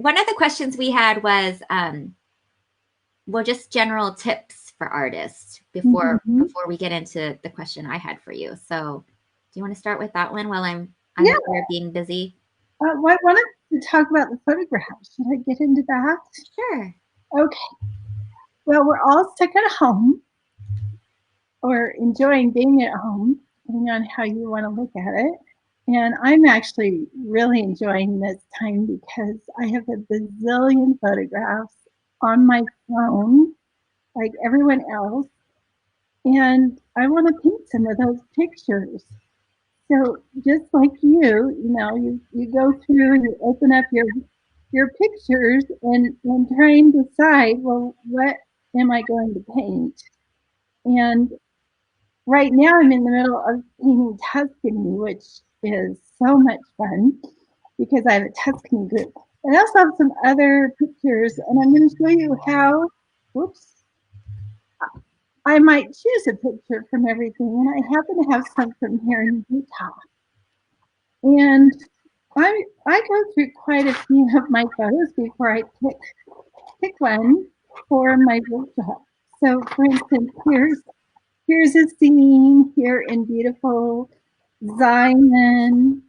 one of the questions we had was, well, just general tips for artists before we get into the question I had for you. So do you want to start with that one while I'm here being busy? I wanted to talk about the photographs. Should I get into that? Sure. Okay. Well, we're all stuck at home or enjoying being at home, depending on how you want to look at it. And I'm actually really enjoying this time because I have a bazillion photographs on my phone, like everyone else. And I want to paint some of those pictures. So just like you go through and you open up your pictures and try and decide, well, what am I going to paint? And right now I'm in the middle of painting Tuscany, which is so much fun because I have a Tuscany group. And I also have some other pictures, and I'm going to show you how, I might choose a picture from everything, and I happen to have some from here in Utah. And I go through quite a few of my photos before I pick one for my workshop. So for instance, here's a scene here in beautiful Zion.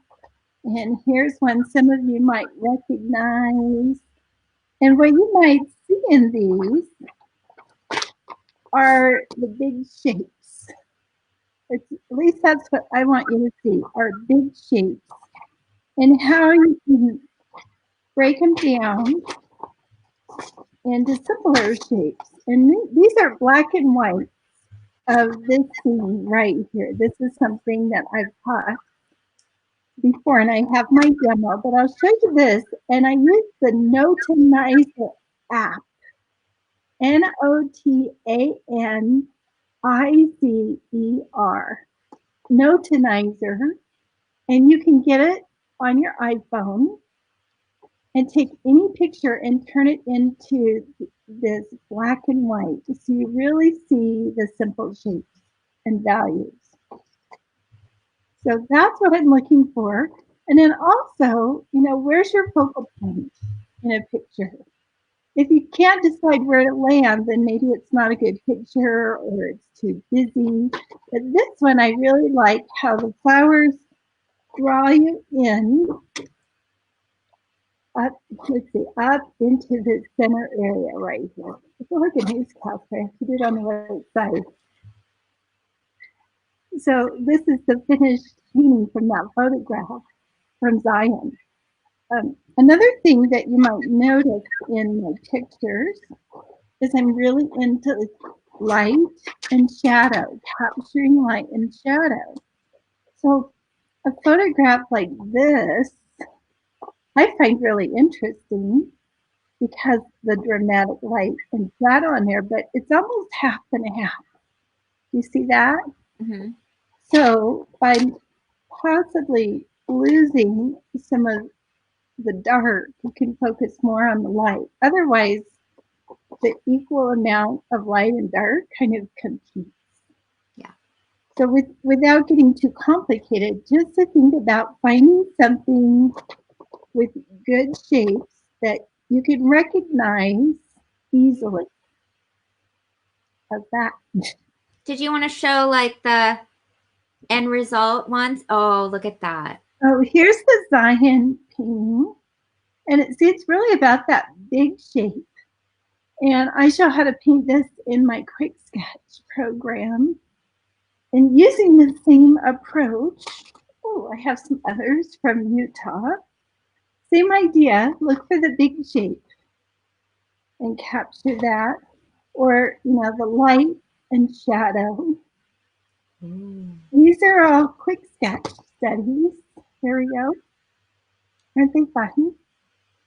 And here's one some of you might recognize. And what you might see in these are the big shapes. At least that's what I want you to see, are big shapes. And how you can break them down into simpler shapes. And these are black and white of this scene right here. This is something that I've taught before, and I have my demo, but I'll show you this. And I use the Notanizer app, Notanizer, Notanizer, and you can get it on your iPhone and take any picture and turn it into this black and white so you really see the simple shapes and values. So that's what I'm looking for. And then also, where's your focal point in a picture? If you can't decide where to land, then maybe it's not a good picture or it's too busy. But this one, I really like how the flowers draw you in up into the center area right here. It's like a newscast. I have to do it on the right side. So this is the finished painting from that photograph from Zion. Another thing that you might notice in my pictures is I'm really into light and shadow, capturing light and shadow. So a photograph like this, I find really interesting because the dramatic light and shadow on there, but it's almost half and half. You see that? Mm-hmm. So by possibly losing some of the dark, you can focus more on the light. Otherwise, the equal amount of light and dark kind of competes. Yeah. So without getting too complicated, just to think about finding something with good shapes that you can recognize easily. Of that. Did you want to show like the end result ones? Oh, look at that. Oh, here's the Zion painting. And it's really about that big shape. And I show how to paint this in my quick sketch program. And using the same approach, I have some others from Utah. Same idea, look for the big shape and capture that. Or, the light and shadow. These are all quick sketch studies. Here we go. Aren't they fun?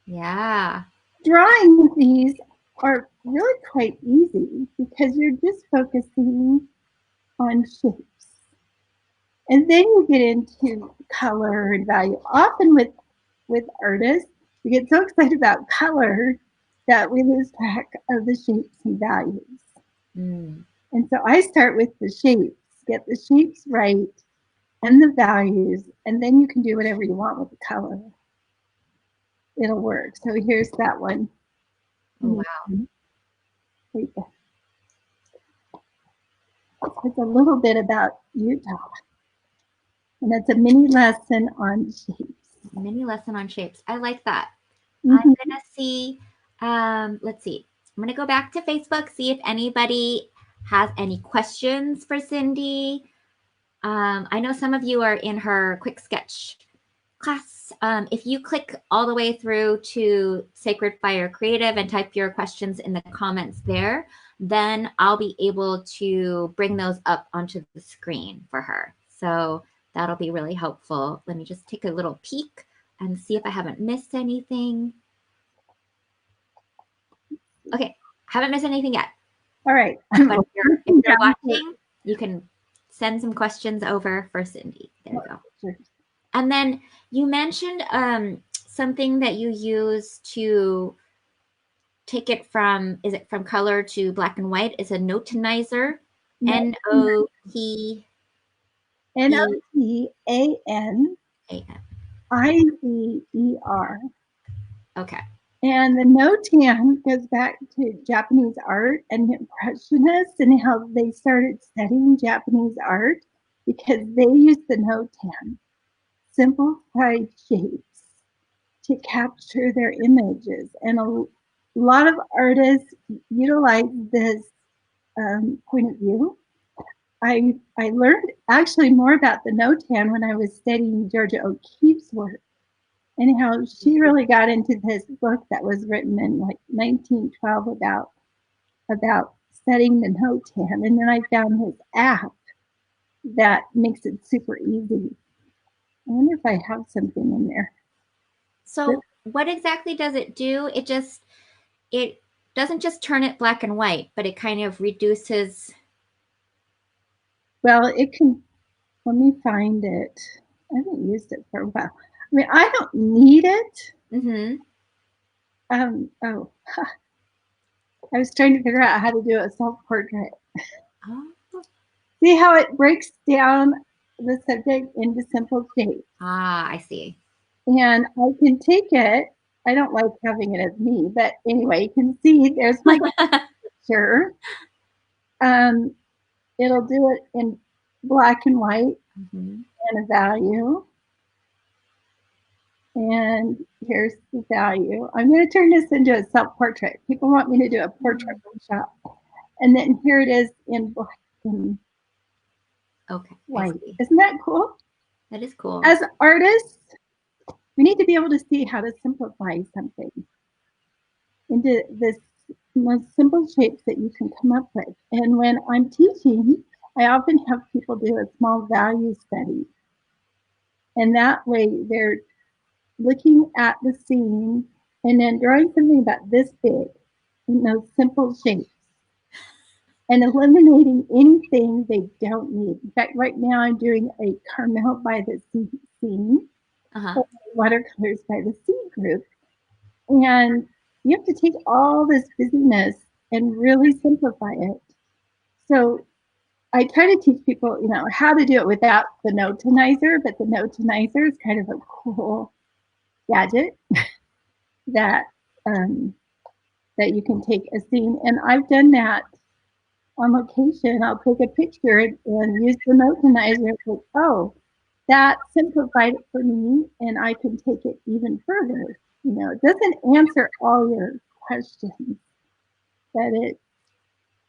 Yeah. Drawing these are really quite easy because you're just focusing on shapes. And then you get into color and value. Often with artists, we get so excited about color that we lose track of the shapes and values. And so I start with the shapes, get the shapes right and the values, and then you can do whatever you want with the color. it'll work. So here's that one. Oh, wow. It's a little bit about Utah. And it's a mini lesson on shapes. Mini lesson on shapes. I like that. Mm-hmm. I'm going to see, let's see. I'm going to go back to Facebook, see if anybody has any questions for Cindy. I know some of you are in her quick sketch class. If you click all the way through to Sacred Fire Creative and type your questions in the comments there, then I'll be able to bring those up onto the screen for her. So that'll be really helpful. Let me just take a little peek and see if I haven't missed anything. Okay, haven't missed anything yet. All right. But if you're watching, you can send some questions over for Cindy. There you go. Sure. And then you mentioned something that you use to take it from, is it from color to black and white? It's a notanizer, N-O-T. N-O-T-A-N-I-Z-E-R. Okay. And the notan goes back to Japanese art and the Impressionists and how they started studying Japanese art because they used the notan, simplified shapes, to capture their images. And a lot of artists utilize this point of view. I learned actually more about the notan when I was studying Georgia O'Keeffe's work and how she really got into this book that was written in like 1912 about studying the notan. And then I found this app that makes it super easy. I wonder if I have something in there. So what exactly does it do? It doesn't just turn it black and white, but it kind of reduces. Well, it can, let me find it. I haven't used it for a while. I mean, I don't need it. Mm-hmm. I was trying to figure out how to do a self-portrait. Oh. See how it breaks down the subject into simple shapes. Ah, I see. And I can take it. I don't like having it as me, but anyway, you can see there's my picture. It'll do it in black and white and a value. And here's the value. I'm going to turn this into a self-portrait. People want me to do a portrait workshop. And then here it is in black and white. Isn't that cool? That is cool. As artists, we need to be able to see how to simplify something into this most simple shapes that you can come up with. And when I'm teaching, I often have people do a small value study. And that way they're looking at the scene and then drawing something about this big in those simple shapes and eliminating anything they don't need. In fact, right now I'm doing a Carmel by the Sea scene, Watercolors by the Sea group. And you have to take all this busyness and really simplify it. So I try to teach people, how to do it without the notanizer, but the notanizer is kind of a cool gadget that you can take a scene. And I've done that on location. I'll take a picture and use the notanizer. Like, oh, that simplified it for me, and I can take it even further. It doesn't answer all your questions, but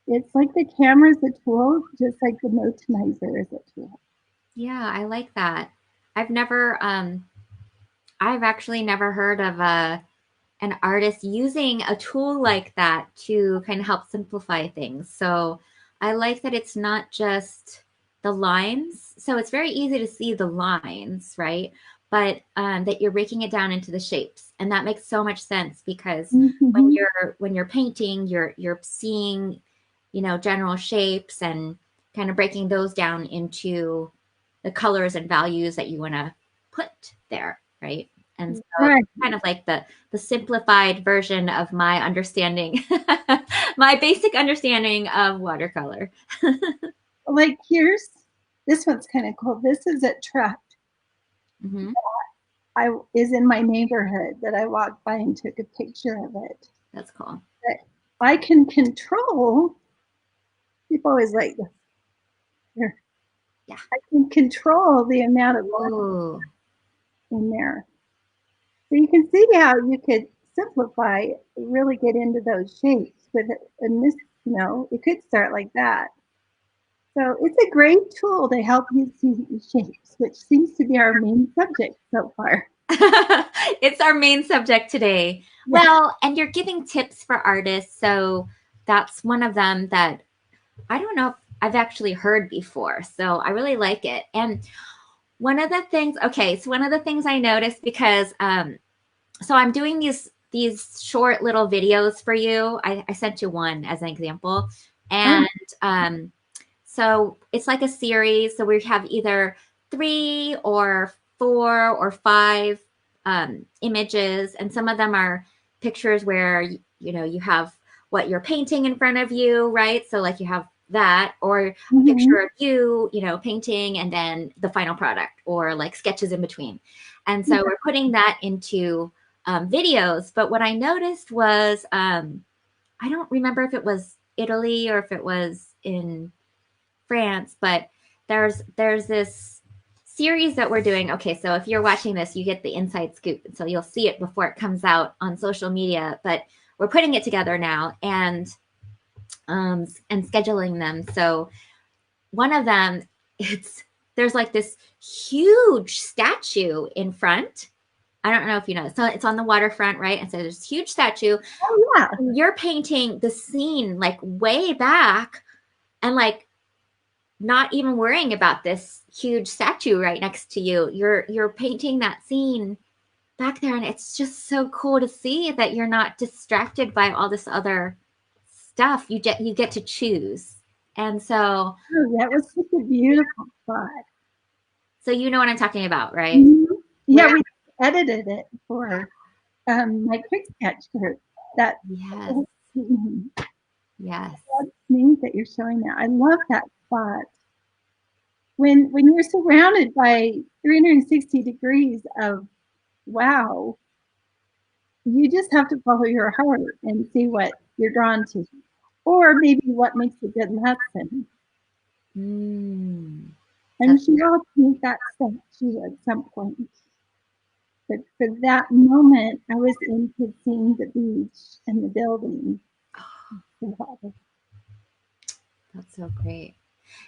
it's like the camera's a tool, just like the notanizer is a tool. Yeah, I like that. I've actually never heard of an artist using a tool like that to kind of help simplify things. So I like that it's not just the lines. So it's very easy to see the lines, right? But that you're breaking it down into the shapes. And that makes so much sense because when you're painting, you're seeing, general shapes and kind of breaking those down into the colors and values that you want to put there, right? And so it's kind of like the simplified version of my understanding, my basic understanding of watercolor. Like this one's kind of cool. This is a truck. is in my neighborhood that I walked by and took a picture of it. That's cool. But I can control, people always like this. Here. Yeah. I can control the amount of Ooh. in there. So you can see how you could simplify, really get into those shapes with it. And this, it could start like that. So it's a great tool to help you see shapes, which seems to be our main subject so far. It's our main subject today. Yeah. Well, and you're giving tips for artists. So that's one of them that I don't know if I've actually heard before. So I really like it. And one of the things I noticed, because so I'm doing these short little videos for you. I sent you one as an example. And so it's like a series. So we have either 3 or 4 or 5 images, and some of them are pictures where you have what you're painting in front of you, right? So like you have that, or a picture of you, painting, and then the final product, or like sketches in between. And so we're putting that into videos. But what I noticed was, I don't remember if it was Italy or if it was in France, but there's this series that we're doing. Okay, so if you're watching this, you get the inside scoop, and so you'll see it before it comes out on social media. But we're putting it together now and scheduling them. So one of them, there's like this huge statue in front. I don't know if you know. So it's on the waterfront, right? And so there's this huge statue. Oh yeah. You're painting the scene like way back, and like not even worrying about this huge statue right next to you. You're painting that scene back there, and it's just so cool to see that you're not distracted by all this other stuff. You get to choose. And so that was such a beautiful spot. So you know what I'm talking about, right? Mm-hmm. Yeah, we edited it for my quick sketch group. That yes. Yes. That's neat that you're showing that. I love that spot. When you're surrounded by 360 degrees of wow, you just have to follow your heart and see what you're drawn to, or maybe what makes a good lesson. And she will make that statue at some point. But for that moment, I was into seeing the beach and the building. That's so great.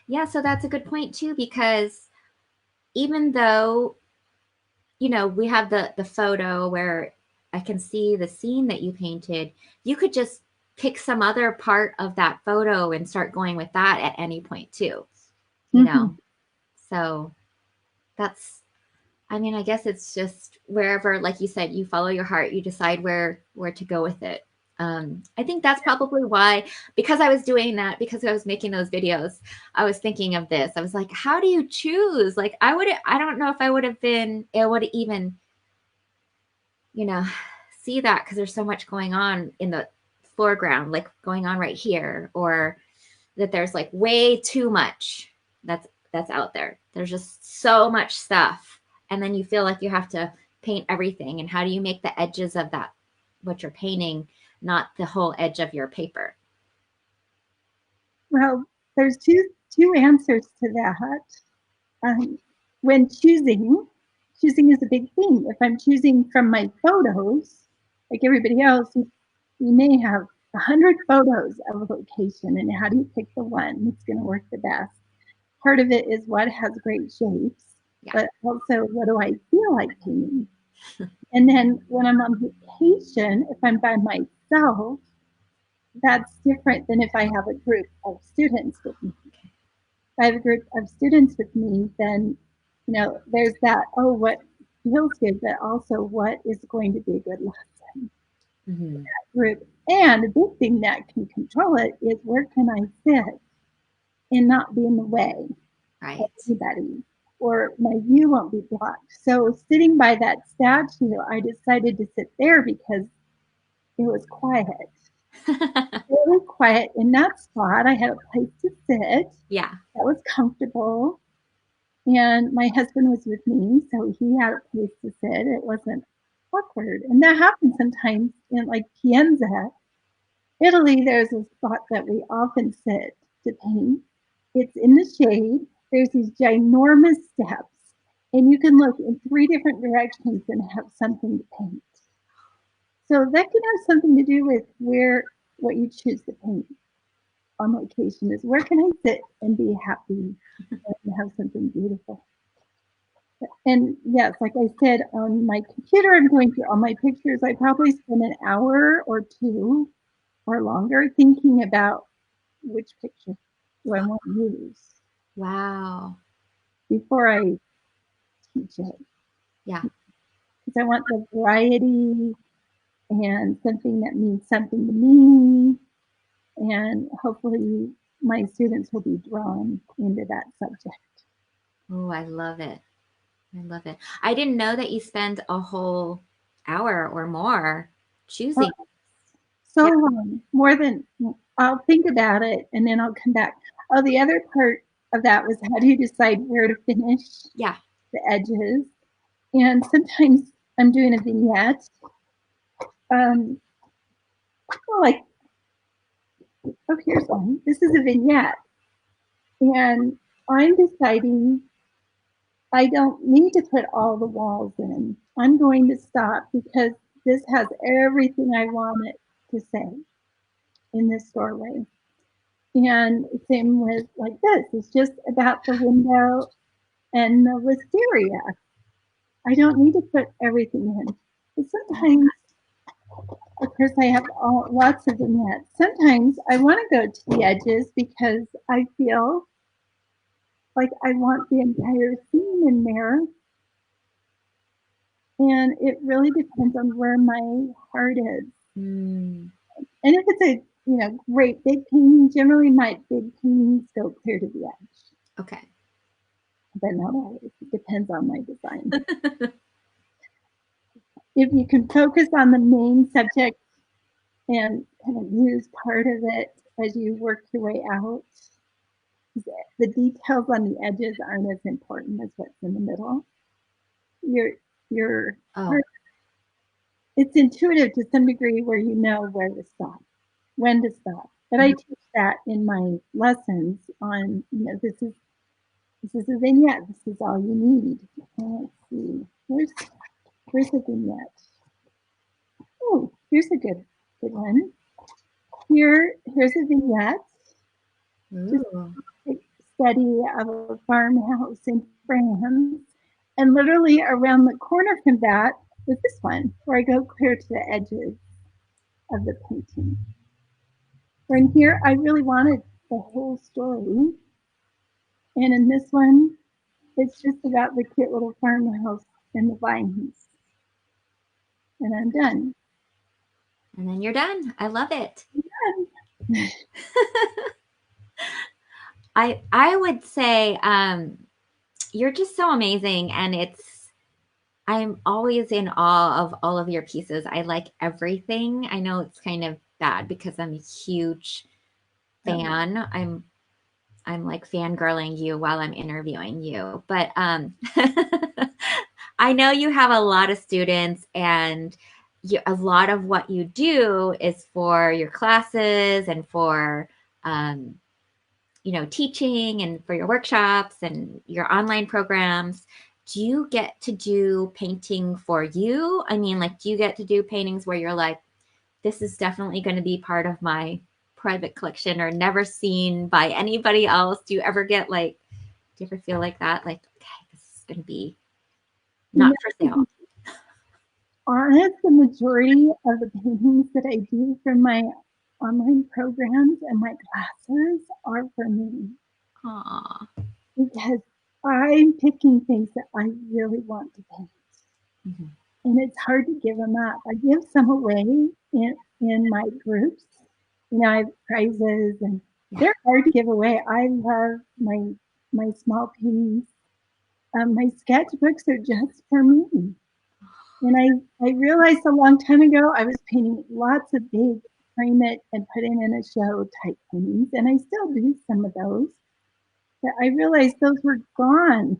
Yeah, so that's a good point too, because even though, we have the photo where I can see the scene that you painted, you could just pick some other part of that photo and start going with that at any point too, you know? So I guess it's just wherever, like you said, you follow your heart, you decide where to go with it. I think that's probably why, because I was doing that, because I was making those videos, I was thinking of this. I was like, how do you choose? Like I don't know if I would have been able to even, see that, because there's so much going on in the foreground, like going on right here, or that there's like way too much that's out there. There's just so much stuff. And then you feel like you have to paint everything. And how do you make the edges of that, what you're painting, not the whole edge of your paper? Well, there's two answers to that. When choosing is a big thing. If I'm choosing from my photos, like everybody else, you may have 100 photos of a location, and how do you pick the one that's going to work the best? Part of it is what has great shapes, but also what do I feel like painting? And then when I'm on vacation, if I'm by myself, that's different than if I have a group of students with me. If I have a group of students with me, then there's that, what feels good, but also what is going to be a good lesson in that group. And a big thing that can control it is, where can I sit and not be in the way of anybody, or my view won't be blocked. So sitting by that statue, I decided to sit there because it was quiet. Really quiet in that spot. I had a place to sit. Yeah. That was comfortable. And my husband was with me, so he had a place to sit. It wasn't awkward. And that happens sometimes in like Pienza, Italy. There's a spot that we often sit to paint. It's in the shade. There's these ginormous steps, and you can look in 3 different directions and have something to paint. So that can have something to do with what you choose to paint on location is where can I sit and be happy and have something beautiful. And yes, like I said, on my computer, I'm going through all my pictures. I probably spend an hour or 2 or longer thinking about which picture do I want to use. Wow. Before I teach it. Yeah. Because I want the variety and something that means something to me. And hopefully my students will be drawn into that subject. Oh, I love it. I love it. I didn't know that you spend a whole hour or more choosing. So long, more than I'll think about it and then I'll come back. Oh, the other part of that was how do you decide where to finish Yeah. the edges? And sometimes I'm doing a vignette. Like, oh, here's one. This is a vignette. And I'm deciding I don't need to put all the walls in. I'm going to stop because this has everything I want it to say in this doorway. And same with like this. It's just about the window and the wisteria. I don't need to put everything in. But sometimes, of course, I have lots of vignettes. Sometimes I want to go to the edges because I feel like I want the entire scene in there. And it really depends on where my heart is. Mm. And if it's a great big painting, generally my big paintings go clear to the edge. Okay. But not always. It depends on my design. If you can focus on the main subject and kind of use part of it as you work your way out, the details on the edges aren't as important as what's in the middle. Your heart, it's intuitive to some degree where you know where to stop, when to stop. But I teach that in my lessons on, this is a vignette. This is all you need. And let's see. Where's the vignette? Oh, here's a good one. Here's a vignette. Just a study of a farmhouse in France. And literally around the corner from that was this one, where I go clear to the edges of the painting. For in here, I really wanted the whole story. And in this one, it's just about the cute little farmhouse and the vines. And I'm done. And then you're done. I love it. I would say you're just so amazing, and I'm always in awe of all of your pieces. I like everything. I know it's kind of bad because I'm a huge fan. I'm like fangirling you while I'm interviewing you, but I know you have a lot of students, and a lot of what you do is for your classes and for teaching and for your workshops and your online programs. Do you get to do painting for you? I mean, like, do you get to do paintings where you're like, this is definitely going to be part of my private collection or never seen by anybody else? Do you ever get like, do you ever feel like that? Like, okay, this is going to be not for sale. Honest, the majority of the paintings that I do from my online programs and my classes are for me. Aww. Because I'm picking things that I really want to paint. Mm-hmm. And it's hard to give them up. I give some away in my groups. I have prizes and they're hard to give away. I love my small paintings. My sketchbooks are just for me. And I realized a long time ago I was painting lots of big frame it and put it in a show type paintings. And I still do some of those. that I realized those were gone.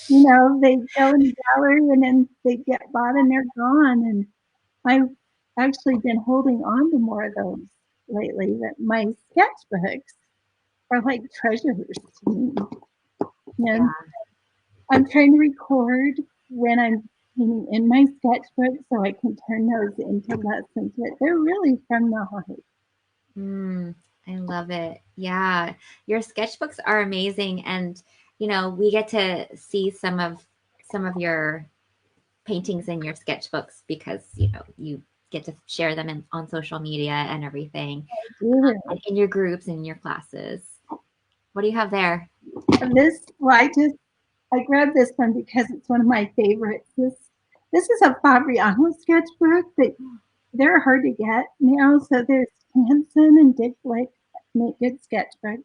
You know, they go in the gallery and then they get bought and they're gone. And I've actually been holding on to more of those lately. That my sketchbooks are like treasures to me. And I'm trying to record when I'm painting in my sketchbook so I can turn those into lessons. But they're really from the heart. I love it. Yeah, your sketchbooks are amazing, and you know we get to see some of your paintings in your sketchbooks because you know you get to share them on social media and everything, and in your groups and in your classes. What do you have there? Well, I grabbed this one because it's one of my favorites. This is a Fabriano sketchbook, but they're hard to get now. So there's Hanson and Dick Blick make good sketchbooks.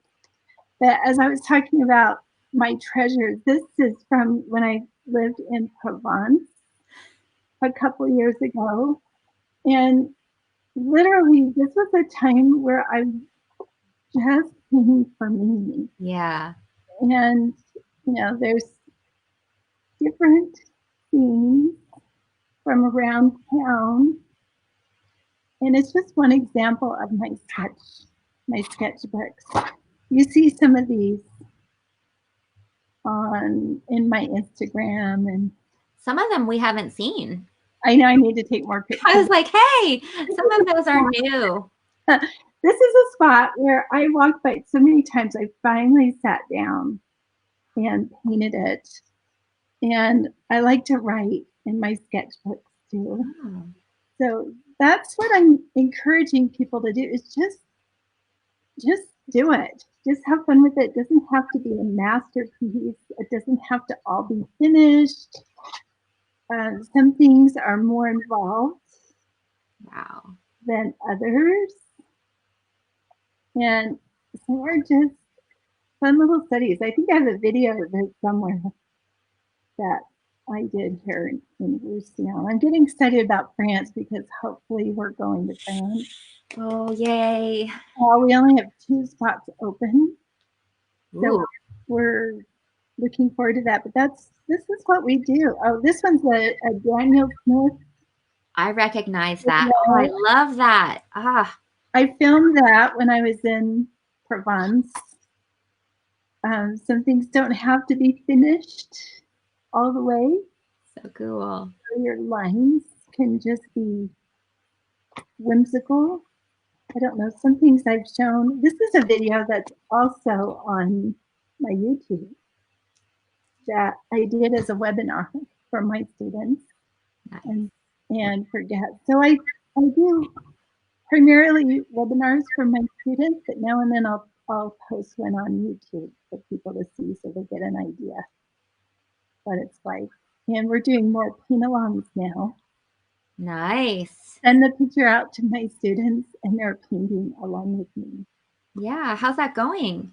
But as I was talking about my treasures, this is from when I lived in Provence a couple years ago. And literally, this was a time where I just painting for me. Yeah. And, you know, there's different scenes from around town. And it's just one example of my sketchbooks. You see some of these in my Instagram, and some of them we haven't seen. I know I need to take more pictures. I was like, hey, some of those are new. This is a spot where I walked by so many times. I finally sat down and painted it. And I like to write in my sketchbooks too. Oh. So that's what I'm encouraging people to do, is just do it. Just have fun with it. It doesn't have to be a masterpiece. It doesn't have to all be finished. Some things are more involved than others. And some are just fun little studies. I think I have a video of it somewhere that I did here in Roussillon. I'm getting excited about France because hopefully we're going to France. Oh, yay. We only have 2 spots open. Ooh. So we're looking forward to that. But this is what we do. Oh, this one's a Daniel Smith. I recognize that. Oh, I love that. I filmed that when I was in Provence. Some things don't have to be finished all the way. So cool. So your lines can just be whimsical. I don't know, some things I've shown. This is a video that's also on my YouTube that I did as a webinar for my students. Nice. and for guests. So I do primarily webinars for my students, but now and then I'll post one on YouTube for people to see so they get an idea what it's like. And we're doing more paint-alongs now. Nice. Send the picture out to my students and they're painting along with me. Yeah, how's that going?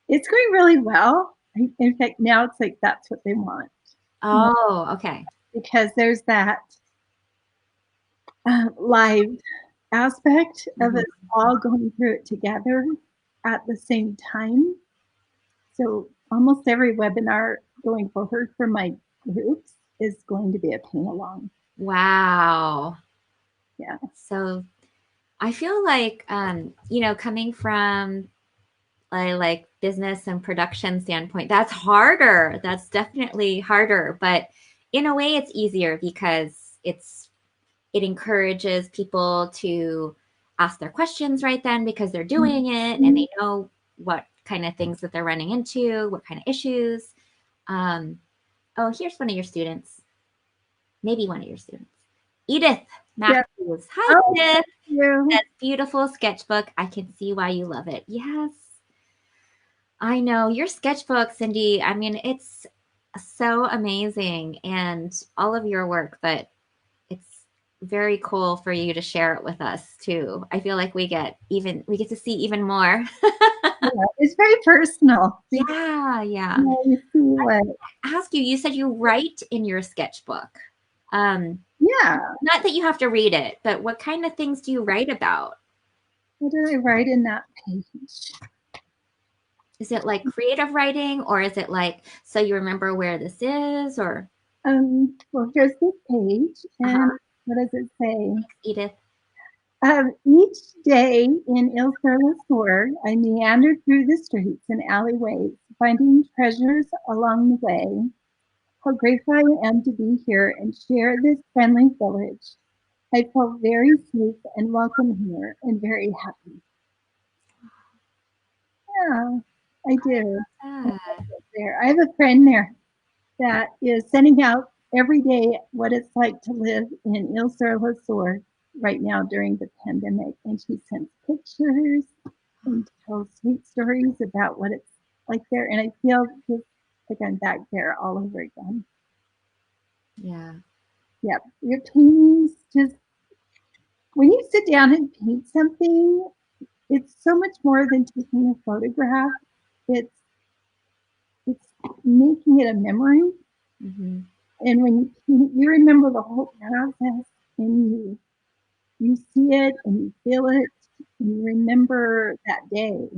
It's going really well. In fact, now it's like that's what they want. Oh, okay. Because there's that live aspect of us all going through it together at the same time. So almost every webinar going forward for my groups is going to be a paint-along. Wow. Yeah. So I feel like, you know, coming from a like business and production standpoint, that's harder. That's definitely harder. But in a way, it's easier because it encourages people to ask their questions right then because they're doing it and they know what kind of things that they're running into, what kind of issues. Oh, here's one of your students. Maybe one of your students. Edith Matthews. Yeah. Hi, Edith. That beautiful sketchbook. I can see why you love it. Yes. I know. Your sketchbook, Cindy, I mean, it's so amazing and all of your work, but it's very cool for you to share it with us too. I feel like we get to see even more. Yeah, it's very personal. Yeah. Ask you, you said you write in your sketchbook. Yeah. Not that you have to read it, but what kind of things do you write about? What did I write in that page? Is it like creative writing, or is it like, so you remember where this is, or? Well, here's this page, and Uh-huh. what does it say? Edith. Each day in Ile-sur-le-Soir, I meandered through the streets and alleyways, finding treasures along the way. How grateful I am to be here and share this friendly village. I felt very safe and welcome here and very happy. Yeah, I do. I have a friend there that is sending out every day what it's like to live in Ile-sur-le-Soir right now during the pandemic. And she sends pictures and tells sweet stories about what it's like there. And I feel just like I'm back there all over again. Yeah. Yep. Your paintings just, when you sit down and paint something, it's so much more than taking a photograph. It's making it a memory. Mm-hmm. And when you remember the whole process, and you see it and you feel it and you remember that day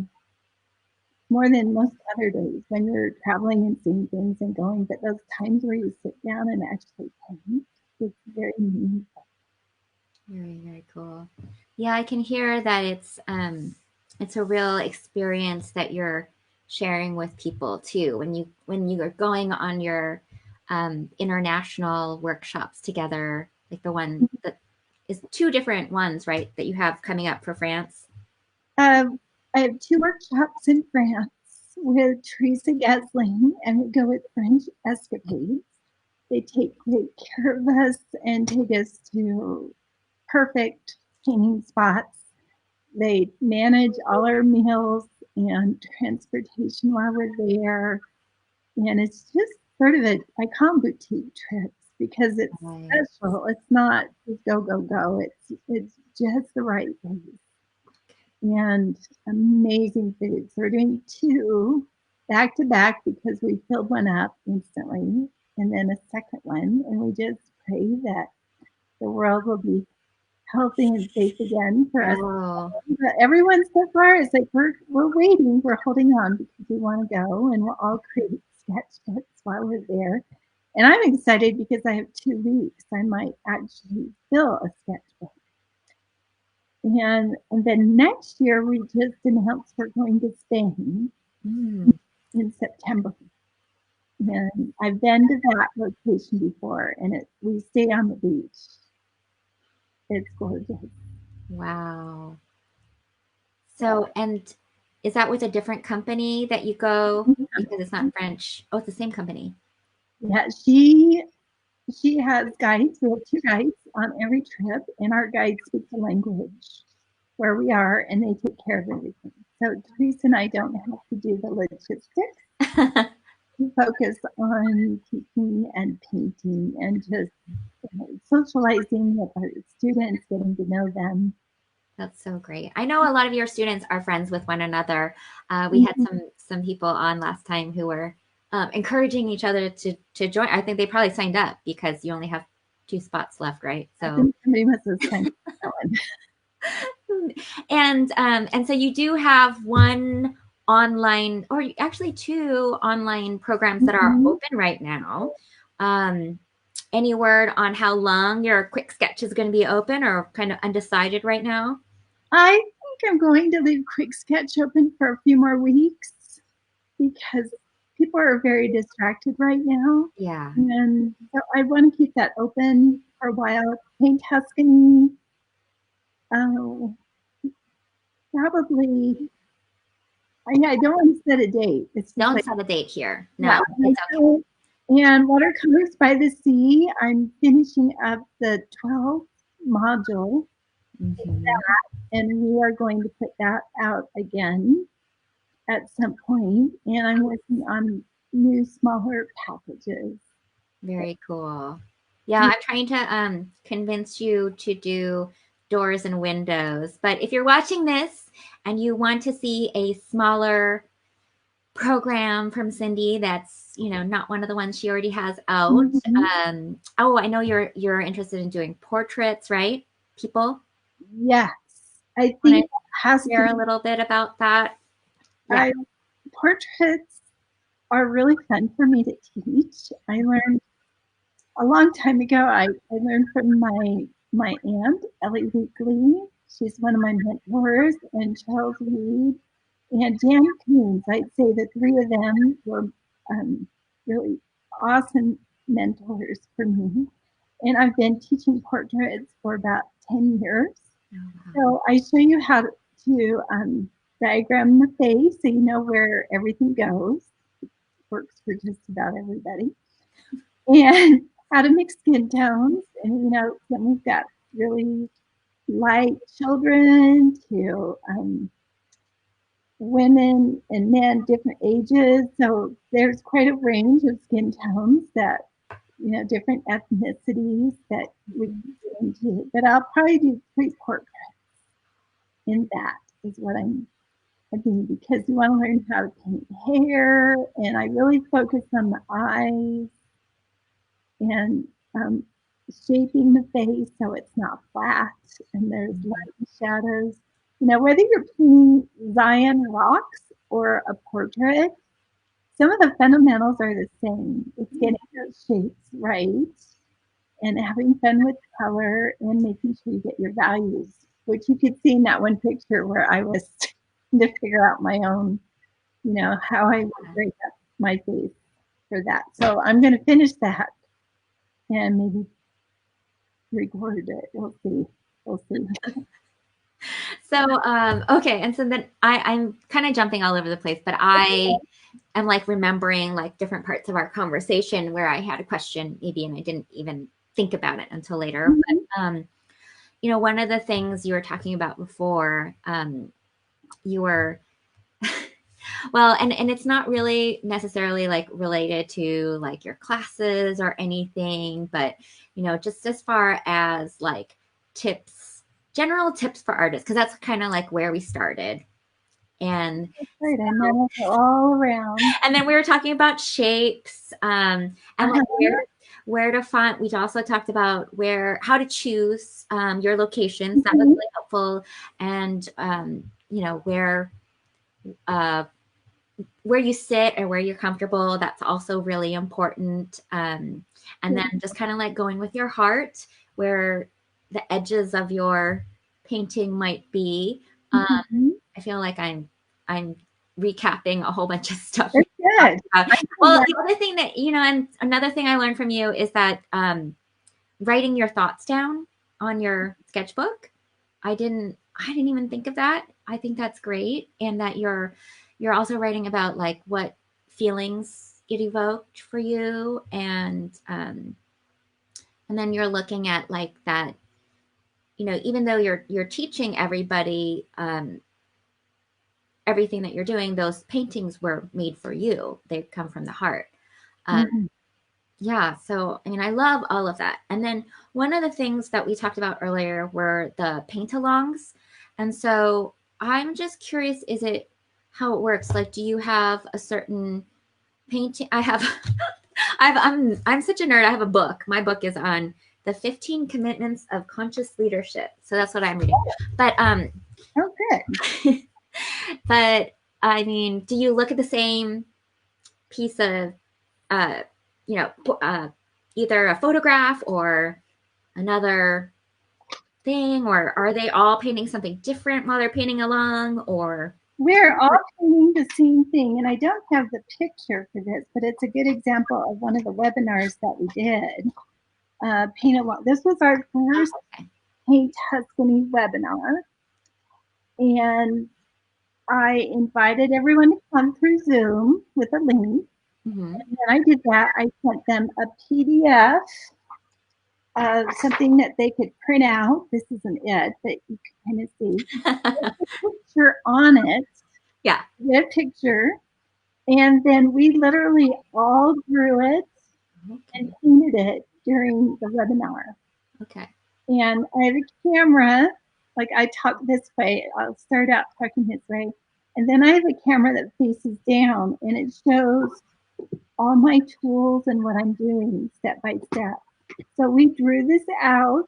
more than most other days when you're traveling and seeing things and going. But those times where you sit down and actually paint, it's very meaningful. Very, very cool. Yeah, I can hear that it's a real experience that you're sharing with people too. When you are going on your international workshops together, like the one that is two different ones, right, that you have coming up for France. I have 2 workshops in France with Teresa Gasling, and we go with French escapades. They take great care of us and take us to perfect painting spots. They manage all our meals and transportation while we're there. And it's just sort of I call them boutique trips because it's special. It's not just go, go, go. It's just the right place. And amazing food. So we're doing 2 back to back because we filled one up instantly, and then a second one. And we just pray that the world will be healthy and safe again for us. But everyone so far is like, we're waiting, we're holding on because we want to go, and we'll all create sketchbooks while we're there. And I'm excited because I have 2 weeks. I might actually fill a sketchbook. And then next year, we just announced we're going to Spain in September. And I've been to that location before, and we stay on the beach. It's gorgeous. Wow. So, and is that with a different company that you go because it's not French? Oh, it's the same company. Yeah, she has guides. We have 2 guides on every trip, and our guides speak the language where we are, and they take care of everything. So Teresa and I don't have to do the logistics. We focus on teaching and painting and just socializing with our students, getting to know them. That's so great. I know a lot of your students are friends with one another. We had some people on last time who were encouraging each other to join. I think they probably signed up because you only have 2 spots left, right? So somebody must have signed up. And so you do have one online, or actually 2 online programs that are open right now. Any word on how long your quick sketch is going to be open, or kind of undecided right now? I think I'm going to leave Quick Sketch open for a few more weeks because people are very distracted right now. Yeah. And so I want to keep that open for a while. Paint Tuscany, probably. I don't want to set a date. It's don't like, set a date here. No, yeah, it's okay. And Watercolors by the Sea, I'm finishing up the 12th module. And we are going to put that out again at some point. And I'm working on new, smaller packages. Very cool. Yeah, I'm trying to convince you to do doors and windows. But if you're watching this and you want to see a smaller program from Cindy that's, not one of the ones she already has out. Oh, I know you're interested in doing portraits, right? People? Yes. I think it has to share a little bit about that. Yeah. portraits are really fun for me to teach. I learned a long time ago. I learned from my aunt Ellie Weekly. She's one of my mentors, and Charles Reed and Jan Coons. I'd say the three of them were really awesome mentors for me. And I've been teaching portraits for about 10 years. So I show you how to diagram the face so you know where everything goes. It works for just about everybody. And how to mix skin tones. And, you know, then we've got really light children to women and men, different ages. So there's quite a range of skin tones that, you know, different ethnicities that we can get into. But I'll probably do 3 portraits in that is what I mean, because you want to learn how to paint hair, and I really focus on the eyes and shaping the face so it's not flat and there's light and shadows. You know, whether you're painting Zion rocks or a portrait, some of the fundamentals are the same. It's getting those shapes right and having fun with color and making sure you get your values, which you could see in that one picture where I was trying to figure out my own, you know, how I would break up my face for that. So I'm going to finish that and maybe record it. We'll see. We'll see. So, okay. And so then I'm kind of jumping all over the place, but I am like remembering like different parts of our conversation where I had a question maybe, and I didn't even think about it until later. But, you know, one of the things you were talking about before, you were, well, and it's not really necessarily like related to like your classes or anything, but, you know, just as far as like tips, general tips for artists, because that's kind of like where we started. And right, so, and then go all around. And then we were talking about shapes, and like where to find. We also talked about how to choose your locations. That was really helpful, and you know, where you sit or where you're comfortable. That's also really important. And then just kind of like going with your heart, where the edges of your painting might be. I feel like I'm recapping a whole bunch of stuff. Good. Well, the other thing that, you know, and another thing I learned from you is that writing your thoughts down on your sketchbook. I didn't even think of that. I think that's great. And that you're also writing about like what feelings it evoked for you. And then you're looking at like that, you know, even though you're teaching everybody everything that you're doing, those paintings were made for you. They come from the heart. Yeah. So, I mean, I love all of that. And then one of the things that we talked about earlier were the paint-alongs. And so I'm just curious, is it how it works? Like, do you have a certain painting? I'm such a nerd. I have a book. My book is on the 15 commitments of conscious leadership. So that's what I'm reading. But, okay. But I mean, do you look at the same piece of, you know, either a photograph or another thing, or are they all painting something different while they're painting along, or? We're all painting the same thing, and I don't have the picture for this, but it's a good example of one of the webinars that we did. Paint along. This was our first Paint Tuscany webinar, and I invited everyone to come through Zoom with a link. And then I did that. I sent them a PDF of something that they could print out. This isn't it, but you can kind of see. There's a picture on it. Yeah. A picture. And then we literally all drew it and painted it during the webinar. Okay. And I have a camera. Like I talk this way. I'll start out talking this way. And then I have a camera that faces down, and it shows all my tools and what I'm doing step by step. So we drew this out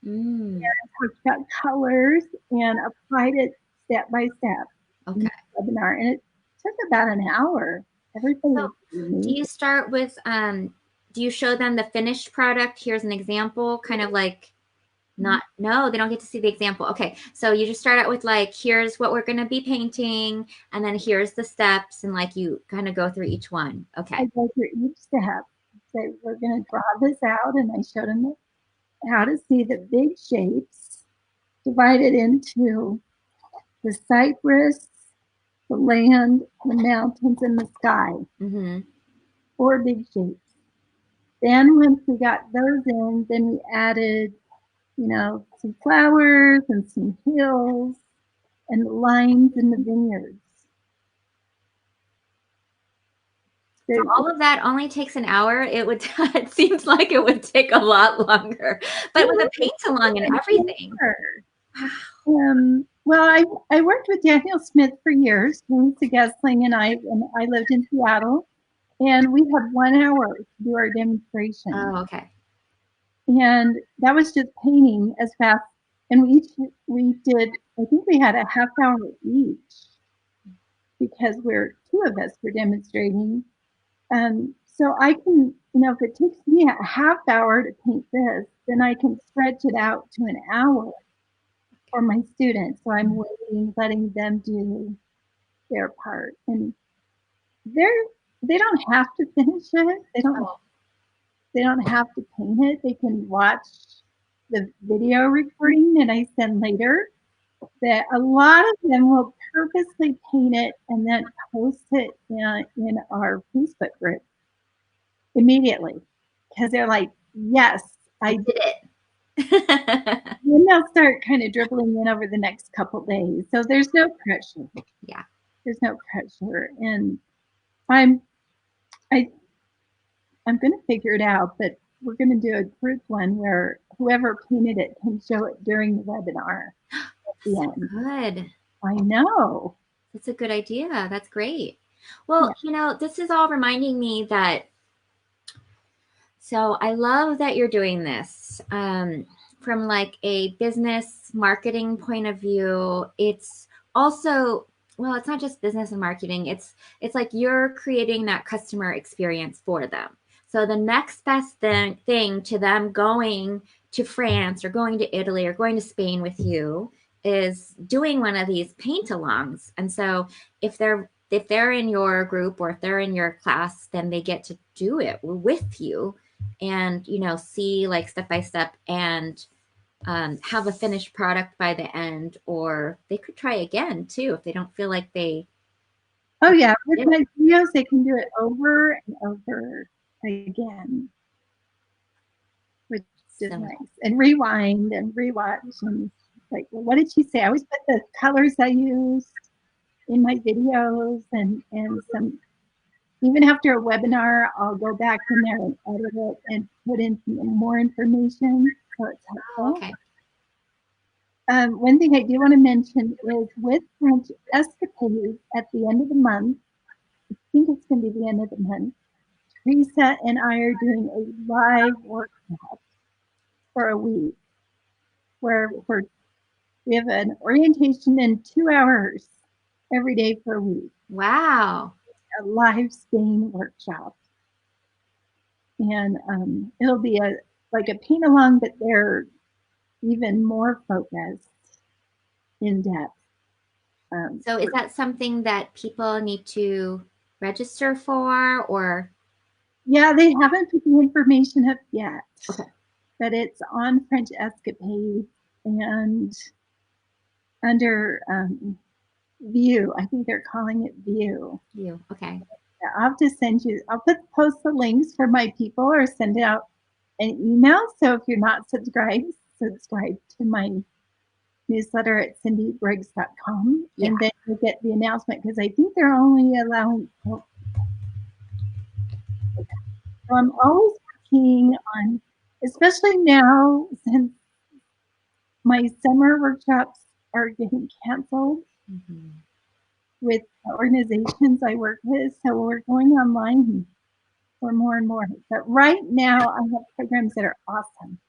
and talked about colors and applied it step by step. Okay. In the webinar. And it took about an hour. Everybody. So do you start with, do you show them the finished product? Here's an example, kind of like, no, they don't get to see the example. Okay, so you just start out with like, here's what we're going to be painting, and then here's the steps, and like you kind of go through each one. Okay. I go through each step. So we're going to draw this out, and I showed them how to see the big shapes divided into the cypress, the land, the mountains, and the sky. Mm-hmm. 4 big shapes. Then once we got those in, then we added, some flowers and some hills and the lines in the vineyards. So all of that only takes an hour. It seems like it would take a lot longer, but with a paint along and everything. Well, I worked with Daniel Smith for years. He was a guestling, and I lived in Seattle, and we had 1 hour to do our demonstration. Oh, okay. And that was just painting as fast. And we did, I think we had a half hour each because two of us were demonstrating. So I can, if it takes me a half hour to paint this, then I can stretch it out to an hour for my students. So I'm waiting, letting them do their part. And they don't have to finish it. They don't have to paint it. They can watch the video recording that I send later. That a lot of them will purposely paint it and then post it in our Facebook group immediately because they're like, yes, I did it. Then they'll start kind of dribbling in over the next couple days. So there's no pressure. Yeah. There's no pressure. And I'm going to figure it out, but we're going to do a group one where whoever painted it can show it during the webinar. Good. I know. That's a good idea. That's great. Well, this is all reminding me that, so I love that you're doing this. From like a business marketing point of view, it's also, well, it's not just business and marketing. It's like you're creating that customer experience for them. So the next best thing to them going to France or going to Italy or going to Spain with you is doing one of these paint-alongs. And so if they're in your group or if they're in your class, then they get to do it with you and, see like step by step and have a finished product by the end, or they could try again too if they don't feel like they. Oh yeah, with my videos, they can do it over and over again, which is nice. And rewind and rewatch and like, well, what did she say? I always put the colors I used in my videos and some. Even after a webinar, I'll go back in there and edit it and put in some more information. So it's helpful. Okay. One thing I do want to mention is with French Escapades at the end of the month, I think it's going to be the end of the month, Teresa and I are doing a live workshop for a week where we have an orientation in 2 hours every day for a week. Wow. A live stain workshop. And it'll be like a paint along, but they're even more focused, in depth. So is that something that people need to register for, or? Yeah, they haven't put the information up yet. Okay. But it's on French Escapades and under View. I think they're calling it View. View, okay. I'll have to post the links for my people or send out an email. So if you're not subscribe to my newsletter at cindybriggs.com. Yeah. And then you'll get the announcement because I think they're only allowing. So I'm always working on, especially now since my summer workshops are getting canceled. Mm-hmm. With organizations I work with, so we're going online for more and more. But right now, I have programs that are awesome,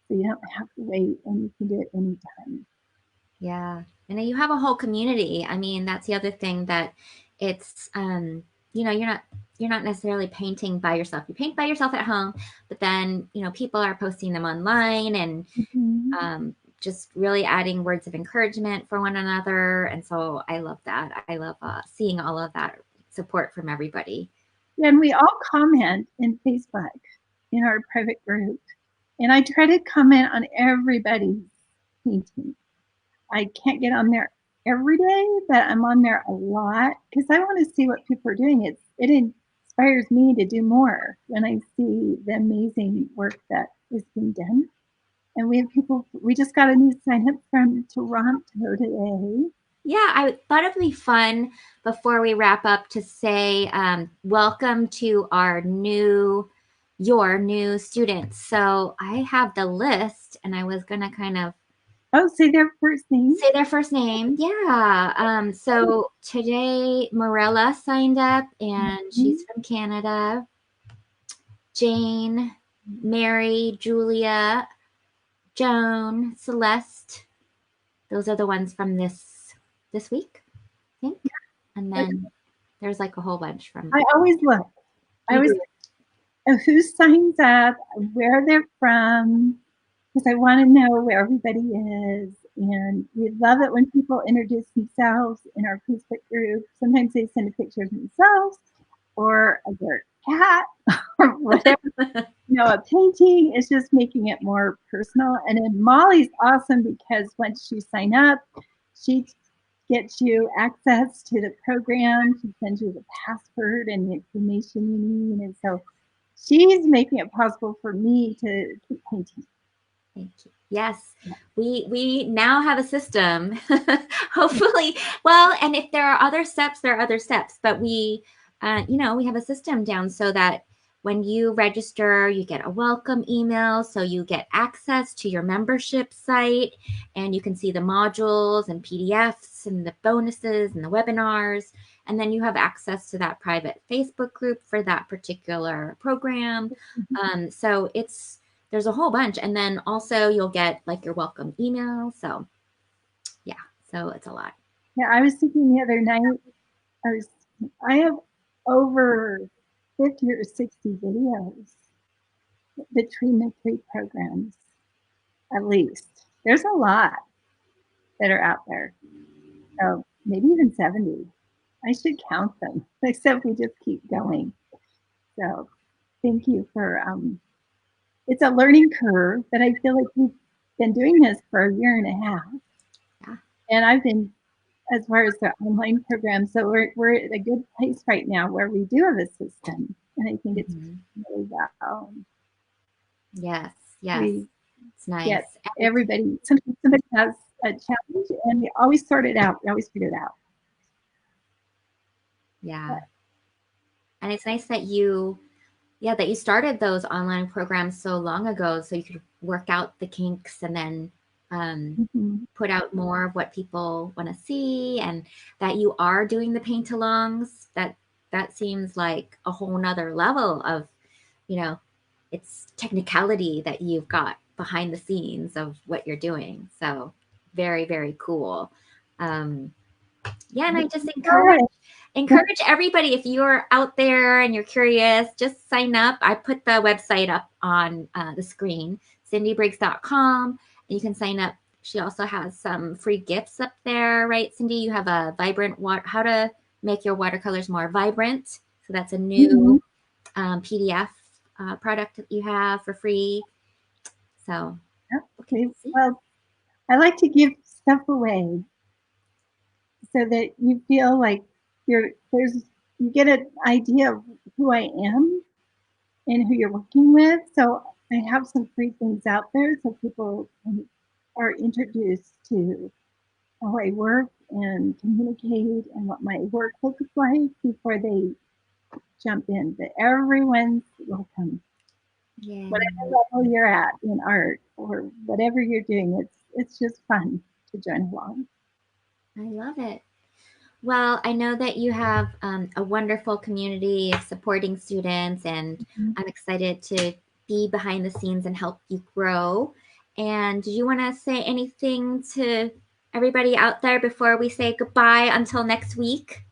so you don't have to wait, and you can do it anytime. Yeah, and you have a whole community. I mean, that's the other thing that it's you know, you're not necessarily painting by yourself. You paint by yourself at home, but then, you know, people are posting them online and just really adding words of encouragement for one another. And so I love that. I love seeing all of that support from everybody. And we all comment in Facebook in our private group. And I try to comment on everybody's painting. I can't get on there every day, but I'm on there a lot because I want to see what people are doing. It inspires me to do more when I see the amazing work that is being done. And we have people, we just got a new sign up from Toronto today. Yeah, I thought it would be fun before we wrap up to say welcome to your new students. So I have the list and I was going to kind of say their first name. Say their first name. Yeah. So today Morella signed up and she's from Canada. Jane, Mary, Julia, Joan, Celeste. Those are the ones from this week, I think. And then there's like a whole bunch from. I always look. I always look who signs up, where they're from, because I want to know where everybody is. And we love it when people introduce themselves in our Facebook group. Sometimes they send a picture of themselves or of their cat or whatever. You know, a painting is just making it more personal. And then Molly's awesome because once you sign up, she gets you access to the program. She sends you the password and the information you need. And so she's making it possible for me to keep painting. Thank you. Yes, we now have a system, hopefully. Well, and if there are other steps, there are other steps. But we, you know, we have a system down so that when you register, you get a welcome email. So you get access to your membership site and you can see the modules and PDFs and the bonuses and the webinars. And then you have access to that private Facebook group for that particular program. So there's a whole bunch. And then also you'll get like your welcome email. So yeah, so it's a lot. Yeah, I was thinking the other night, I have over 50 or 60 videos between the 3 programs, at least. There's a lot that are out there. So maybe even 70. I should count them, except we just keep going. So thank you for it's a learning curve, but I feel like we've been doing this for a year and a half. Yeah. And I've been, as far as the online program, so we're at a good place right now where we do have a system. And I think it's really well. Yes, it's nice. Yes, everybody, sometimes somebody has a challenge and we always sort it out. We always figure it out. Yeah. And it's nice that you started those online programs so long ago so you could work out the kinks and then put out more of what people want to see, and that you are doing the paint-alongs. That seems like a whole nother level of, you know, it's technicality that you've got behind the scenes of what you're doing. So very, very cool. Yeah, and I just encourage everybody, if you're out there and you're curious, just sign up. I put the website up on the screen, cindybriggs.com, and you can sign up. She also has some free gifts up there, right, Cindy? You have a how to make your watercolors more vibrant. So that's a new PDF product that you have for free. So, okay. Well, I like to give stuff away so that you feel like you get an idea of who I am and who you're working with. So I have some free things out there so people are introduced to how I work and communicate and what my work looks like before they jump in. But everyone's welcome. Yeah. Whatever level you're at in art or whatever you're doing, it's just fun to join along. I love it. Well, I know that you have a wonderful community of supporting students, and I'm excited to be behind the scenes and help you grow. And do you want to say anything to everybody out there before we say goodbye until next week?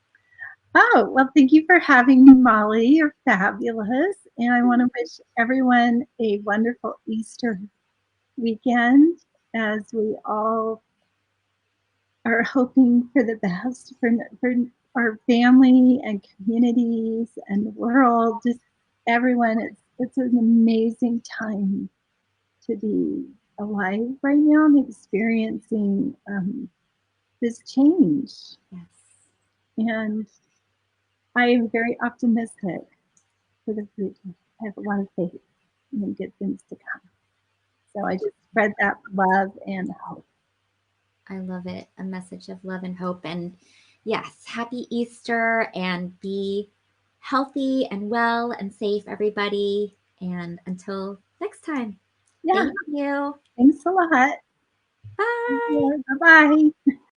Oh, well, thank you for having me, Molly. You're fabulous. And I want to wish everyone a wonderful Easter weekend as we all are hoping for the best for our family and communities and the world. Just everyone, it's an amazing time to be alive right now and experiencing this change. Yes. And I am very optimistic for the future. I have a lot of faith in good things to come. So I just spread that love and hope. I love it. A message of love and hope. And yes, happy Easter and be healthy and well and safe, everybody. And until next time, Yeah, thank you. thanks a lot. Bye. Bye bye.